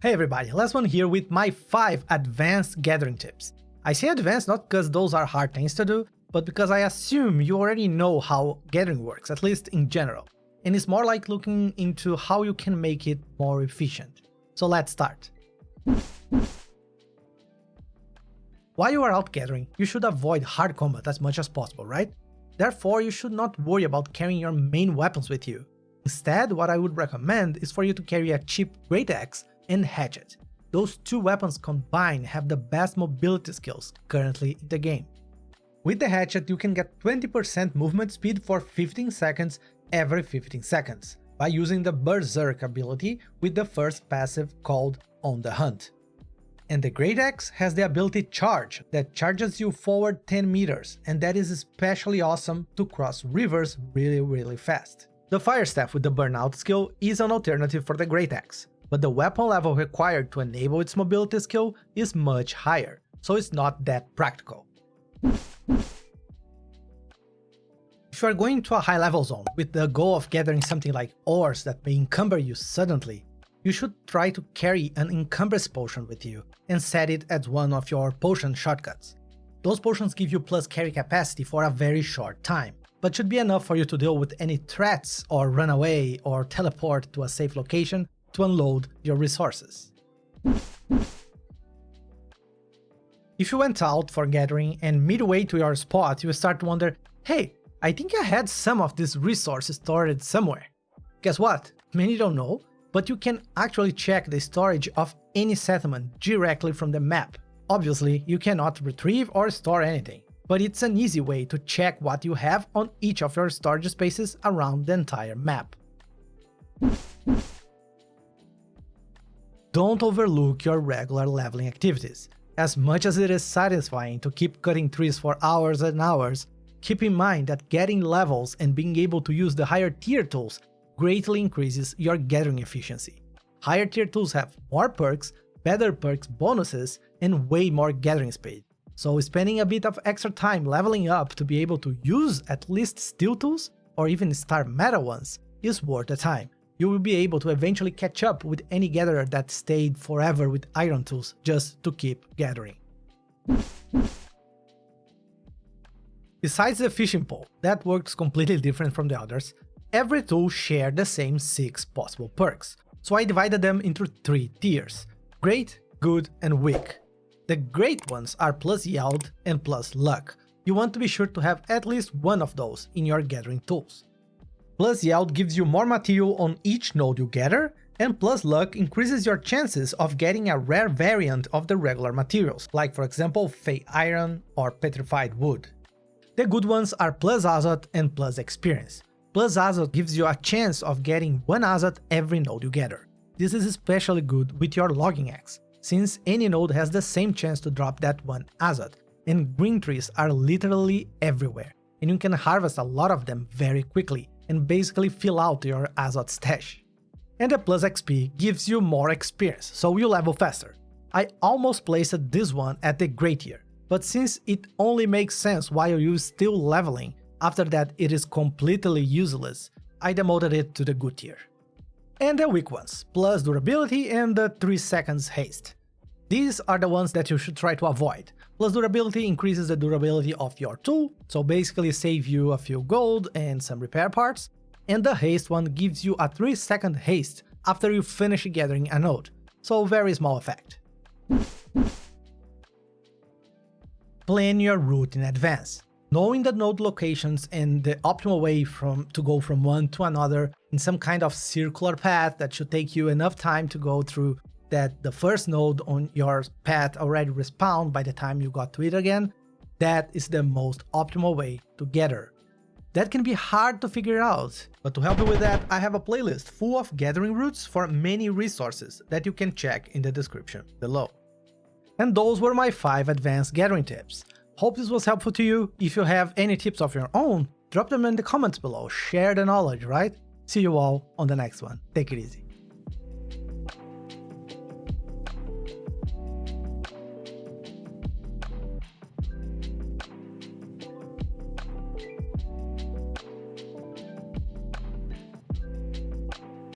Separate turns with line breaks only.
Hey everybody, last one here with my 5 advanced gathering tips. I say advanced not because those are hard things to do, but because I assume you already know how gathering works, at least in general. And it's more like looking into how you can make it more efficient. So let's start. While you are out gathering, you should avoid hard combat as much as possible, right? Therefore, you should not worry about carrying your main weapons with you. Instead, what I would recommend is for you to carry a cheap great axe and hatchet. Those two weapons combined have the best mobility skills currently in the game. With the hatchet, you can get 20% movement speed for 15 seconds every 15 seconds, by using the Berserk ability with the first passive called On the Hunt. And the Great Axe has the ability Charge, that charges you forward 10 meters, and that is especially awesome to cross rivers really fast. The Fire Staff with the Burnout skill is an alternative for the Great Axe, but the weapon level required to enable its mobility skill is much higher, so it's not that practical. If you are going to a high level zone with the goal of gathering something like ores that may encumber you suddenly, you should try to carry an Encumbrance Potion with you and set it as one of your potion shortcuts. Those potions give you plus carry capacity for a very short time, but should be enough for you to deal with any threats or run away or teleport to a safe location to unload your resources. If you went out for gathering and midway to your spot you start to wonder, hey, I think I had some of these resources stored somewhere. Guess what? Many don't know, but you can actually check the storage of any settlement directly from the map. Obviously, you cannot retrieve or store anything, but it's an easy way to check what you have on each of your storage spaces around the entire map. Don't overlook your regular leveling activities. As much as it is satisfying to keep cutting trees for hours and hours, keep in mind that getting levels and being able to use the higher tier tools greatly increases your gathering efficiency. Higher tier tools have more perks, better perks bonuses, and way more gathering speed. So spending a bit of extra time leveling up to be able to use at least steel tools, or even star meta ones, is worth the time. You will be able to eventually catch up with any gatherer that stayed forever with iron tools just to keep gathering. Besides the fishing pole, that works completely different from the others, every tool shares the same 6 possible perks, so I divided them into 3 tiers: Great, Good, and Weak. The great ones are plus yield and plus luck. You want to be sure to have at least one of those in your gathering tools. Plus yield gives you more material on each node you gather, and plus luck increases your chances of getting a rare variant of the regular materials, like for example Fey Iron or Petrified Wood. The good ones are plus Azot and plus experience. Plus Azot gives you a chance of getting 1 Azot every node you gather. This is especially good with your logging axe, since any node has the same chance to drop that 1 Azot, and green trees are literally everywhere, and you can harvest a lot of them very quickly and basically fill out your Azot stash. And the plus XP gives you more experience, so you level faster. I almost placed this one at the great tier, but since it only makes sense while you're still leveling, after that it is completely useless, I demoted it to the good tier. And the weak ones, plus durability and the 3 seconds haste. These are the ones that you should try to avoid. Plus durability increases the durability of your tool, so basically save you a few gold and some repair parts, and the haste one gives you a 3-second haste after you finish gathering a node, so very small effect. Plan your route in advance. Knowing the node locations and the optimal way to go from one to another in some kind of circular path that should take you enough time to go through that the first node on your path already respawned by the time you got to it again, that is the most optimal way to gather. That can be hard to figure out, but to help you with that, I have a playlist full of gathering routes for many resources that you can check in the description below. And those were my 5 advanced gathering tips. Hope this was helpful to you. If you have any tips of your own, drop them in the comments below, share the knowledge, right? See you all on the next one. Take it easy.